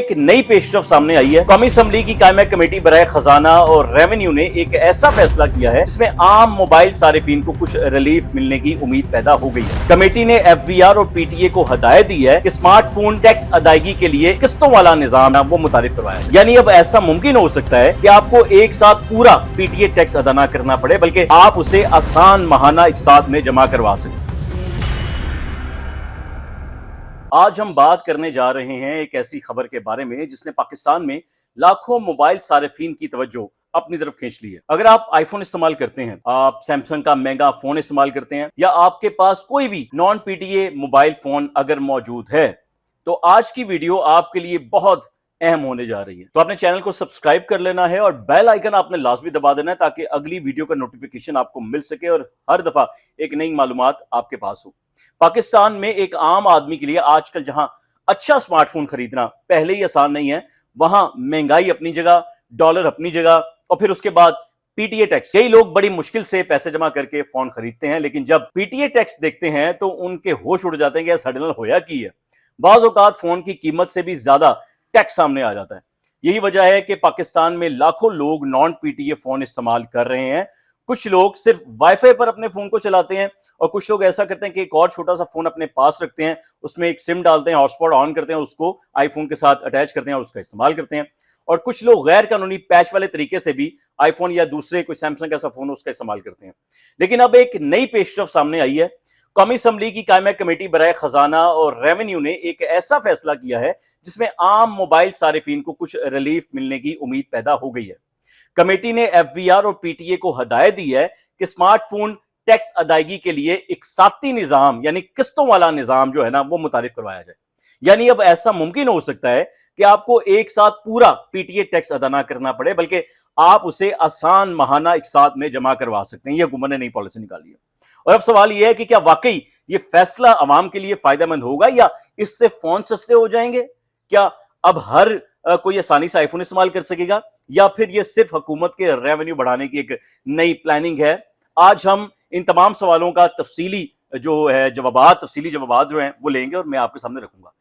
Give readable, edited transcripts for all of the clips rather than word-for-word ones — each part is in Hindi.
एक नई पेशरफ सामने आई है। कौमी असम्बली की कायमा कमेटी बराए खजाना और रेवेन्यू ने एक ऐसा फैसला किया है जिसमें आम मोबाइल सारिफीन को कुछ रिलीफ मिलने की उम्मीद पैदा हो गई है। कमेटी ने FBR और PTA को हदायत दी है कि स्मार्टफोन टैक्स अदायगी के लिए किस्तों वाला निजाम वो मुतारिफ करवाया। यानी अब ऐसा मुमकिन हो सकता है कि आपको एक साथ पूरा PTA टैक्स अदा न करना पड़े, बल्कि आप उसे आसान माहाना एक साथ में जमा करवा सकें। आज हम बात करने जा रहे हैं एक ऐसी खबर के बारे में जिसने पाकिस्तान में लाखों मोबाइल सारिफीन की तवज्जो अपनी तरफ खींच ली है। अगर आप आईफोन इस्तेमाल करते हैं, आप सैमसंग का महंगा फोन इस्तेमाल करते हैं, या आपके पास कोई भी नॉन PTA मोबाइल फोन अगर मौजूद है, तो आज की वीडियो आपके लिए बहुत अहम होने जा रही है। तो आपने चैनल को सब्सक्राइब कर लेना है और बेल आइकन आपने लाजमी दबा देना है ताकि अगली वीडियो का नोटिफिकेशन आपको मिल सके और हर दफा एक नई मालूमात आपके पास हो। पाकिस्तान में एक आम आदमी के लिए आजकल जहां अच्छा स्मार्टफोन खरीदना पहले ही आसान नहीं है, वहां महंगाई अपनी जगह, डॉलर अपनी जगह, और फिर उसके बाद PTA टैक्स। कई लोग बड़ी मुश्किल से पैसे जमा करके फोन खरीदते हैं, लेकिन जब PTA टैक्स देखते हैं तो उनके होश उड़ जाते हैं कि ऐसा सडनल होया की है। बाज़ औक़ात फोन की कीमत से भी ज्यादा टैक्स सामने आ जाता है। यही वजह है कि पाकिस्तान में लाखों लोग नॉन PTA फोन इस्तेमाल कर रहे हैं। कुछ लोग सिर्फ वाईफाई पर अपने फोन को चलाते हैं और कुछ लोग ऐसा करते हैं कि एक और छोटा सा फोन अपने पास रखते हैं, उसमें एक सिम डालते हैं, हॉटस्पॉट ऑन करते हैं, उसको आईफोन के साथ अटैच करते हैं और उसका इस्तेमाल करते हैं। और कुछ लोग गैर कानूनी पैच वाले तरीके से भी आईफोन या दूसरे कोई सैमसंग का ऐसा फोन उसका इस्तेमाल करते हैं। लेकिन अब एक नई पेशरफ सामने आई है। कौमी असम्बली की कायमा कमेटी बराए खजाना और रेवेन्यू ने एक ऐसा फैसला किया है जिसमें आम मोबाइल सारिफीन को कुछ रिलीफ मिलने की उम्मीद पैदा हो गई है। कमेटी ने FBR और PTA को हदायत दी है कि स्मार्टफोन टैक्स अदायगी के लिए एक साथी निजाम यानी किस्तों वाला निजाम जो है ना वो मुतारिफ करवाया जाए। यानी अब ऐसा मुमकिन हो सकता है कि आपको एक साथ पूरा PTA टैक्स अदा ना करना पड़े, बल्कि आप उसे आसान माहाना एक साथ में जमा करवा सकते हैं। यह हुकूमत ने नई पॉलिसी निकाली है। और अब सवाल यह है कि क्या वाकई ये फैसला अवाम के लिए फायदेमंद होगा या इससे फोन सस्ते हो जाएंगे? क्या अब हर कोई आसानी से आईफोन इस्तेमाल कर सकेगा, या फिर ये सिर्फ हुकूमत के रेवेन्यू बढ़ाने की एक नई प्लानिंग है? आज हम इन तमाम सवालों का तफसीली जवाबात जो हैं वो लेंगे और मैं आपके सामने रखूंगा।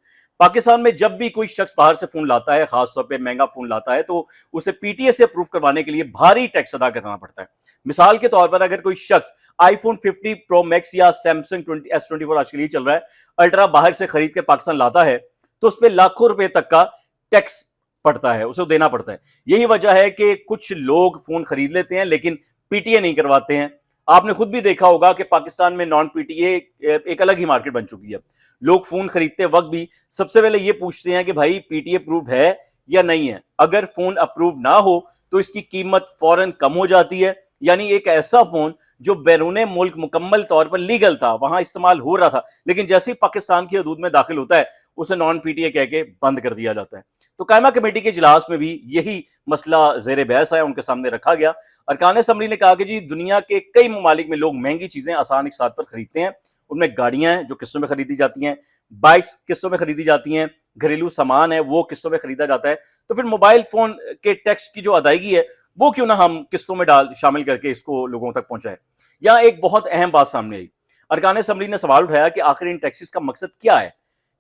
पाकिस्तान में जब भी कोई शख्स बाहर से फोन लाता है, खासतौर पे महंगा फोन लाता है, तो उसे PTA से अप्रूव करवाने के लिए भारी टैक्स अदा करना पड़ता है। मिसाल के तौर पर अगर कोई शख्स iPhone 50 Pro Max या Samsung S24 आज के लिए चल रहा है अल्ट्रा बाहर से खरीद कर पाकिस्तान लाता है, तो उस पर लाखों रुपए तक का टैक्स पड़ता है, उसे देना पड़ता है। यही वजह है कि कुछ लोग फोन खरीद लेते हैं लेकिन PTA नहीं करवाते हैं। आपने खुद भी देखा होगा कि पाकिस्तान में नॉन PTA एक अलग ही मार्केट बन चुकी है। लोग फोन खरीदते वक्त भी सबसे पहले ये पूछते हैं कि भाई PTA अप्रूव है या नहीं है। अगर फोन अप्रूव ना हो तो इसकी कीमत फौरन कम हो जाती है। यानी एक ऐसा फोन जो बैरूने मुल्क मुकम्मल तौर पर लीगल था, वहां इस्तेमाल हो रहा था, लेकिन जैसे ही पाकिस्तान की हदूद में दाखिल होता है उसे नॉन PTA कह के बंद कर दिया जाता है। तो कायमा कमेटी के इजलास में भी यही मसला जेर बहस है, उनके सामने रखा गया। अरकान असम्बली ने कहा कि जी दुनिया के कई ममालिक में लोग महंगी चीजें आसान एक साथ पर खरीदते हैं। उनमें गाड़ियां हैं जो किस्तों में खरीदी जाती हैं, बाइक्स किस्तों में खरीदी जाती हैं, घरेलू सामान है वो किस्तों में खरीदा जाता है। तो फिर मोबाइल फोन के टैक्स की जो अदायगी है वो क्यों ना हम किस्तों में शामिल करके इसको लोगों तक पहुंचाए। यहाँ एक बहुत अहम बात सामने आई। अरकान असम्बली ने सवाल उठाया कि आखिर इन टैक्सेस का मकसद क्या है?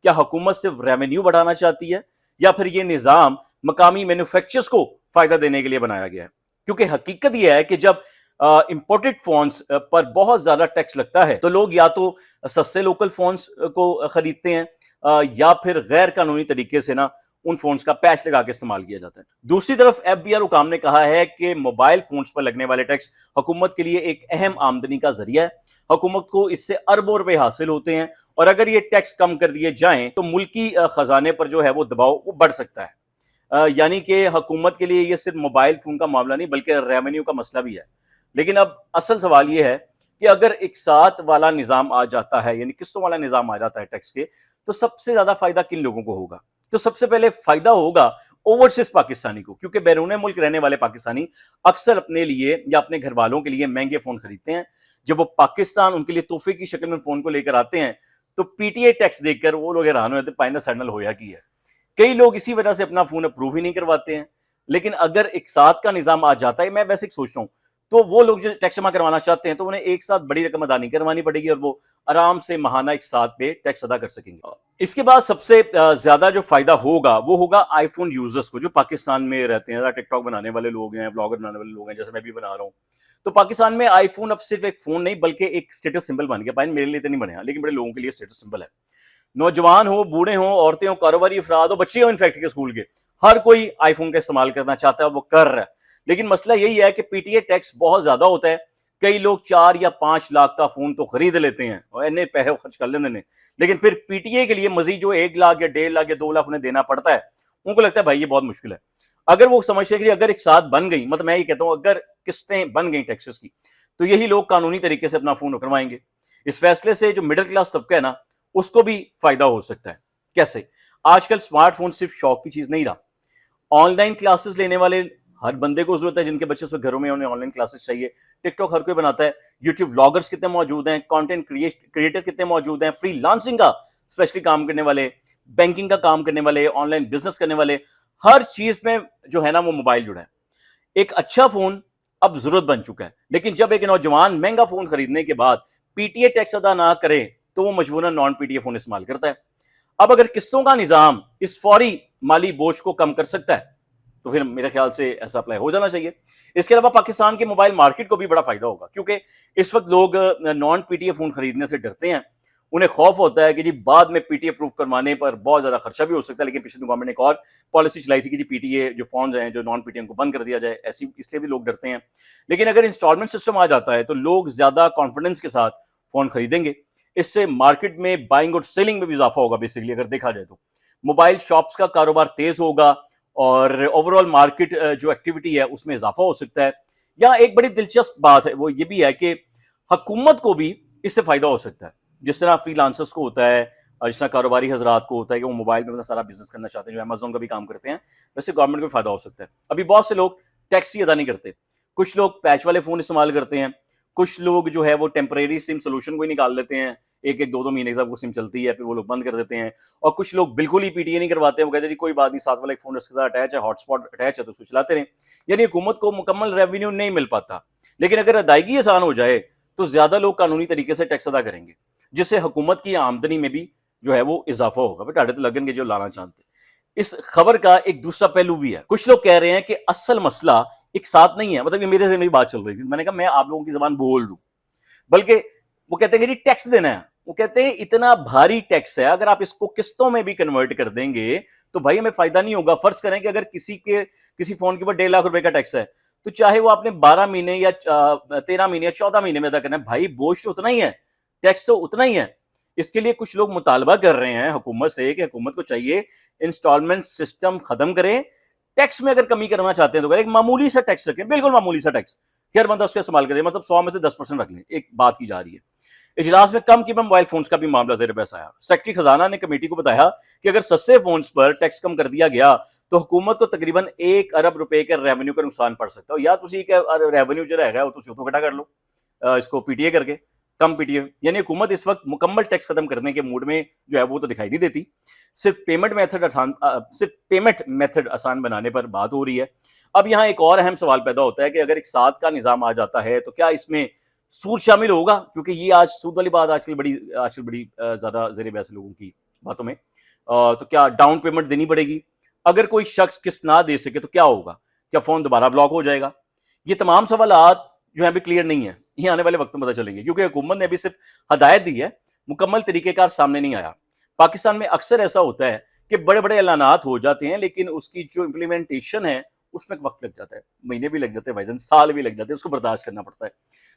क्या हुकूमत सिर्फ रेवेन्यू बढ़ाना चाहती है या फिर यह निजाम मकामी मैन्युफैक्चरर्स को फायदा देने के लिए बनाया गया है? क्योंकि हकीकत यह है कि जब इंपोर्टेड फोन्स पर बहुत ज्यादा टैक्स लगता है तो लोग या तो सस्ते लोकल फोन्स को खरीदते हैं या फिर गैर कानूनी तरीके से ना उन फोन्स का पैच लगा के इस्तेमाल किया जाता है। दूसरी तरफ FBR हुकाम ने कहा है कि मोबाइल फोन्स पर लगने वाले टैक्स हुकूमत के लिए एक अहम आमदनी का जरिया है। हुकूमत को इससे अरबों रुपए हासिल होते हैं और अगर ये टैक्स कम कर दिए जाएं तो मुल्की खजाने पर जो है वो दबाव वो बढ़ सकता है। यानी कि हुकूमत के लिए ये सिर्फ मोबाइल फोन का मामला नहीं बल्कि रेवेन्यू का मसला भी है। लेकिन अब असल सवाल ये है कि अगर एक साथ वाला निजाम आ जाता है, यानी किस्तों वाला निजाम आ जाता है टैक्स के, तो सबसे ज्यादा फायदा किन लोगों को होगा? तो सबसे पहले फायदा होगा ओवरसीज पाकिस्तानी को, क्योंकि बैरूने मुल्क रहने वाले पाकिस्तानी अक्सर अपने लिए या अपने घर वालों के लिए महंगे फोन खरीदते हैं। जब वो पाकिस्तान उनके लिए तोहफे की शक्ल में फोन को लेकर आते हैं तो PTA टैक्स देखकर वो लोग हैरान हो जाते हैं, पाइना सैंडल होया की है। कई लोग इसी वजह से अपना फोन अप्रूव ही नहीं करवाते हैं। लेकिन अगर एक साथ का निजाम आ जाता है, मैं वैसे सोच रहा हूं, तो वो लोग जो टैक्स जमा करवाना चाहते हैं तो उन्हें एक साथ बड़ी रकम अदा नहीं करवानी पड़ेगी और वो आराम से माहाना एक साथ पे टैक्स अदा कर सकेंगे। इसके बाद सबसे ज्यादा जो फायदा होगा वो होगा आईफोन यूजर्स को, जो पाकिस्तान में रहते हैं, टिकटॉक बनाने वाले लोग हैं, ब्लॉगर बनाने वाले लोग हैं, जैसे मैं भी बना रहा हूँ। तो पाकिस्तान में आईफोन अब सिर्फ एक फोन नहीं बल्कि एक स्टेटस सिंबल बन गया। भाई मेरे लिए तो नहीं बने, लेकिन बड़े लोगों के लिए स्टेटस सिंबल है। नौजवान हो, बूढ़े हो, औरतें हो, कारोबारी अफराद हो, बच्चे हो, इनफैक्ट के स्कूल के, हर कोई आईफोन का इस्तेमाल करना चाहता है, वो कर रहा है। लेकिन मसला यही है कि पीटीए टैक्स बहुत ज्यादा होता है। कई लोग 4 या 5 लाख का फोन तो खरीद लेते हैं और इन्हें पैसे खर्च कर लेते हैं, लेकिन फिर पीटीए के लिए मजीद जो 1 लाख या 1.5 लाख या 2 लाख उन्हें देना पड़ता है, उनको लगता है भाई ये बहुत मुश्किल है। अगर वो समझते हैं कि अगर एक साथ बन गई, मतलब मैं ये कहता हूं अगर किस्तें बन गई टैक्सेस की, तो यही लोग कानूनी तरीके से अपना फोन करवाएंगे। इस फैसले से जो मिडिल क्लास तबका है ना, उसको भी फायदा हो सकता है। कैसे? आजकल स्मार्टफोन सिर्फ शौक की चीज नहीं रहा। ऑनलाइन क्लासेस लेने वाले हर बंदे को जरूरत है, जिनके बच्चे उसके घरों में उन्हें ऑनलाइन क्लासेस चाहिए। टिकटॉक हर कोई बनाता है, यूट्यूब व्लॉगर्स कितने मौजूद हैं, कंटेंट क्रिएटर कितने मौजूद हैं, फ्रीलांसिंग का स्पेशली काम करने वाले, बैंकिंग का काम करने वाले, ऑनलाइन बिजनेस करने वाले, हर चीज में जो है ना वो मोबाइल जुड़ा है। एक अच्छा फोन अब जरूरत बन चुका है। लेकिन जब एक नौजवान महंगा फोन खरीदने के बाद पीटीए टैक्स अदा ना करे तो वो मजबूरन नॉन पीटीए फोन इस्तेमाल करता है। अब अगर किस्तों का निजाम इस फौरी माली बोझ को कम कर सकता है तो फिर मेरे ख्याल से ऐसा अप्लाई हो जाना चाहिए। इसके अलावा पाकिस्तान के मोबाइल मार्केट को भी बड़ा फायदा होगा, क्योंकि इस वक्त लोग नॉन पीटीए फोन खरीदने से डरते हैं। उन्हें खौफ होता है कि जी बाद में पीटीए प्रूफ करवाने पर बहुत ज्यादा खर्चा भी हो सकता है। लेकिन पिछली गवर्नमेंट ने एक और पॉलिसी चलाई थी कि जी पीटीए जो फोन हैं जो नॉन पीटीए उनको बंद कर दिया जाए, ऐसी इसलिए भी लोग डरते हैं। लेकिन अगर इंस्टॉलमेंट सिस्टम आ जाता है तो लोग ज्यादा कॉन्फिडेंस के साथ फोन खरीदेंगे। इससे मार्केट में बाइंग और सेलिंग में भी इजाफा होगा। बेसिकली अगर देखा जाए तो मोबाइल शॉप्स का कारोबार तेज होगा और ओवरऑल मार्केट जो एक्टिविटी है उसमें इजाफा हो सकता है। या एक बड़ी दिलचस्प बात है वो ये भी है कि हुकूमत को भी इससे फायदा हो सकता है। जिस तरह फ्रीलांसर्स को होता है और जिस तरह कारोबारी हजरात को होता है कि वो मोबाइल में अपना सारा बिजनेस करना चाहते हैं, जो अमेजोन का भी काम करते हैं, वैसे गवर्नमेंट को भी फायदा हो सकता है। अभी बहुत से लोग टैक्स ही अदा नहीं करते। कुछ लोग पैच वाले फोन इस्तेमाल करते हैं, कुछ लोग जो है वो टेम्परेरी सिम सोल्यूशन को ही निकाल लेते हैं, एक एक 2-2 महीने तक वो सिम चलती है, फिर वो लोग बंद कर देते हैं। और कुछ लोग बिल्कुल ही पीटीए नहीं करवाते हैं, वो कहते हैं कोई बात नहीं, साथ वाला एक फोन उसके साथ अटैच है, हॉटस्पॉट अटैच है तो उसको चलाते रहें। यानी हुकूमत को मुकम्मल रेवेन्यू नहीं मिल पाता। लेकिन अगर अदायगी आसान हो जाए तो ज्यादा लोग कानूनी तरीके से टैक्स अदा करेंगे, जिससे हुकूमत की आमदनी में भी जो है वो इजाफा होगा। बेटा तो लगन के जो लाना चाहते। इस खबर का एक दूसरा पहलू भी है। कुछ लोग कह रहे हैं कि असल मसला एक साथ नहीं है, मतलब ये मेरे से मेरी बात चल रही थी, मैंने कहा मैं आप लोगों की जबान बोल दूं, बल्कि वो कहते हैं कि जी टैक्स देना है। वो कहते हैं इतना भारी टैक्स है, अगर आप इसको किस्तों में भी कन्वर्ट कर देंगे तो भाई हमें फायदा नहीं होगा। फर्ज करें कि अगर किसी फोन के ऊपर 1.5 लाख रुपए का टैक्स है, तो चाहे वो आपने 12 महीने या 13 महीने या 14 महीने में अदा करना है, भाई बोझ तो उतना ही है, टैक्स तो उतना ही है। इसके लिए कुछ लोग मुतालबा कर रहे हैं हुकूमत से कि हुकूमत को चाहिए इंस्टॉलमेंट सिस्टम खत्म करे। टैक्स में अगर कमी करना चाहते हैं तो करें, एक मामूली सा टैक्स रखें, बिल्कुल मामूली सा टैक्स, हर बंदा उसका इस्तेमाल करे, मतलब 100 में से 10% रख लें। एक बात की जा रही है। इजलास में कम कीमत मोबाइल फोन्स का भी मामला ज़ेर बहस आया। सेक्रेटरी खजाना ने कमेटी को बताया कि अगर सस्ते फोन्स पर टैक्स कम कर दिया गया तो हुकूमत को तकरीबन 1 अरब रुपए के रेवेन्यू का नुकसान पड़ सकता है। या रेवेन्यू जो रहेगा वो तो इकट्ठा कर लो इसको पीटीए करके, कम पीटीए। यानी हुकूमत इस वक्त मुकम्मल टैक्स खत्म करने के मूड में जो है वो तो दिखाई नहीं देती। सिर्फ पेमेंट मेथड आसान बनाने पर बात हो रही है। अब यहाँ एक और अहम सवाल पैदा होता है कि अगर एक साथ का निजाम आ जाता है तो क्या इसमें सूद शामिल होगा? क्योंकि ये आज सूद वाली बात आजकल बड़ी ज्यादा ज़ेर बहस लोगों की बातों में। तो क्या डाउन पेमेंट देनी पड़ेगी? अगर कोई शख्स किस्त ना दे सके तो क्या होगा? क्या फोन दोबारा ब्लॉक हो जाएगा? ये तमाम सवालात जो है अभी क्लियर नहीं है, ये आने वाले वक्त में पता चलेंगे, क्योंकि हुकूमत ने अभी सिर्फ हदायत दी है, मुकम्मल तरीकेकार सामने नहीं आया। पाकिस्तान में अक्सर ऐसा होता है कि बड़े बड़े ऐलानात हो जाते हैं, लेकिन उसकी जो इम्प्लीमेंटेशन है उसमें वक्त लग जाता है, महीने भी लग जाते हैं भाईजान, साल भी लग जाते हैं, उसको बर्दाश्त करना पड़ता है।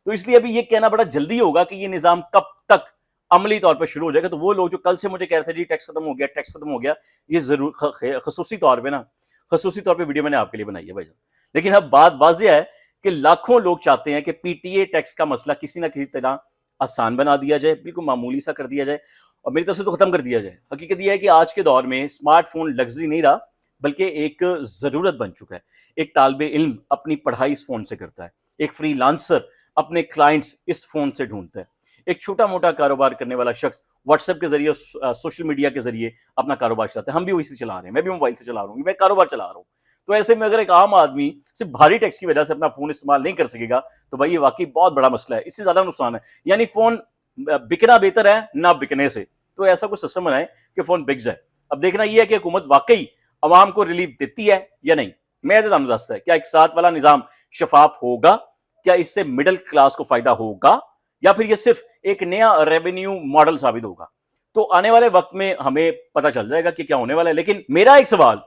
तो इसलिए अभी ये कहना बड़ा जल्दी होगा कि ये निजाम कब तक अमली तौर पर शुरू हो जाएगा। तो वो लोग जो कल से मुझे कह रहे थे जी टैक्स खत्म हो गया, टैक्स खत्म हो गया, ये जरूर खसूसी तौर पर वीडियो मैंने आपके लिए बनाई है भाईजान। लेकिन अब बात वाज़ेह है कि लाखों लोग चाहते हैं कि पीटीए टैक्स का मसला किसी ना किसी तरह आसान बना दिया जाए, बिल्कुल मामूली सा कर दिया जाए और मेरी तरफ से तो खत्म कर दिया जाए। हकीकत यह है कि आज के दौर में स्मार्टफोन लग्जरी नहीं रहा, बल्कि एक जरूरत बन चुका है। एक तालिबे इल्म अपनी पढ़ाई इस फोन से करता है, एक फ्रीलांसर अपने क्लाइंट्स इस फोन से ढूंढता है, एक छोटा मोटा कारोबार करने वाला शख्स व्हाट्सएप के जरिए, सोशल मीडिया के जरिए अपना कारोबार चलाता है। हम भी वही से चला रहे हैं, मैं भी मोबाइल से चला रहा हूँ, मैं कारोबार चला रहा हूँ। तो ऐसे में अगर एक आम आदमी सिर्फ भारी टैक्स की वजह से अपना फोन इस्तेमाल नहीं कर सकेगा तो भाई ये वाकई बहुत बड़ा मसला है, इससे ज्यादा नुकसान है। यानी फोन बिकना बेहतर है ना बिकने से। तो ऐसा कुछ सिस्टम बनाए कि फोन बिक जाए। अब देखना यह है कि हुकूमत वाकई अवाम को रिलीफ देती है या नहीं। मैं तो ਤੁਹਾਨੂੰ ਦੱਸਦਾ क्या एक साथ वाला निजाम शफाफ होगा, क्या इससे मिडिल क्लास को फायदा होगा, या फिर यह सिर्फ एक नया रेवेन्यू मॉडल साबित होगा। तो आने वाले वक्त में हमें पता चल जाएगा कि क्या होने वाला है। लेकिन मेरा एक सवाल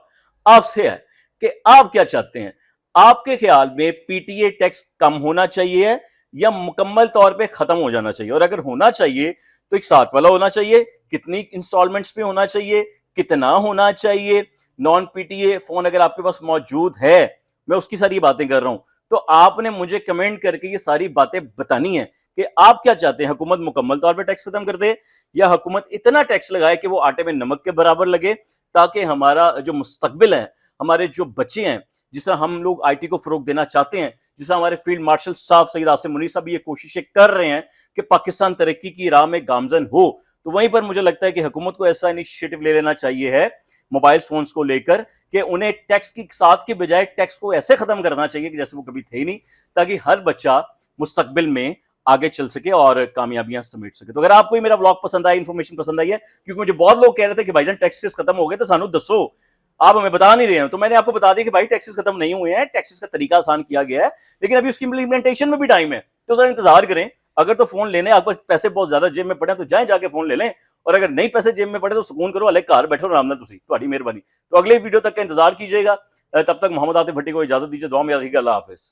आपसे है कि आप क्या चाहते हैं? आपके ख्याल में पीटीए टैक्स कम होना चाहिए या मुकम्मल तौर पे खत्म हो जाना चाहिए? और अगर होना चाहिए तो एक साथ वाला होना चाहिए, कितनी इंस्टॉलमेंट्स पे होना चाहिए, कितना होना चाहिए? नॉन पीटीए फोन अगर आपके पास मौजूद है, मैं उसकी सारी बातें कर रहा हूं, तो आपने मुझे कमेंट करके ये सारी बातें बतानी है कि आप क्या चाहते हैं। हुकूमत मुकम्मल तौर पे टैक्स खत्म कर दे या हुकूमत इतना टैक्स लगाए कि वो आटे में नमक के बराबर लगे, ताकि हमारा जो मुस्तकबिल है, हमारे जो बच्चे हैं, जिससे हम लोग आईटी को फरोग देना चाहते हैं, जिससे हमारे फील्ड मार्शल साहब सईद आसिम मुनीर साहब ये कोशिशें कर रहे हैं कि पाकिस्तान तरक्की की राह में गामजन हो, तो वहीं पर मुझे लगता है कि हुकूमत को ऐसा इनिशिएटिव ले लेना चाहिए है मोबाइल फोन्स को लेकर कि उन्हें टैक्स की साथ के बजाय टैक्स को ऐसे खत्म करना चाहिए कि जैसे वो कभी थे ही नहीं, ताकि हर बच्चा मुस्तकबिल में आगे चल सके और कामयाबियां समेट सके। तो अगर आपको मेरा ब्लॉग पसंद आया, इन्फॉर्मेशन पसंद आई है, क्योंकि मुझे बहुत लोग कह रहे थे कि भाईजान टैक्सेस खत्म हो गए तो सानू दसो, आप हमें बता नहीं रहे हैं, तो मैंने आपको बता दिया कि भाई टैक्सेस खत्म नहीं हुए हैं, टैक्सेस का तरीका आसान किया गया है, लेकिन अभी उसकी इंप्लीमेंटेशन में भी टाइम है, तो सर इंतजार करें। अगर तो फोन लेने आपको पैसे बहुत ज्यादा जेब में पड़े तो जाए जाके फोन ले लें, और अगर नहीं पैसे जेब में पड़े तो सुकून करो, अलग घर बैठो आराम नाल, तुम्हारी मेहरबानी। तो अगले वीडियो तक का इंतजार कीजिएगा। तब तक मोहम्मद आतिफ भट्टी को इजाजत दीजिए, दुआ में याद रखिएगा। अल्लाह हाफिज।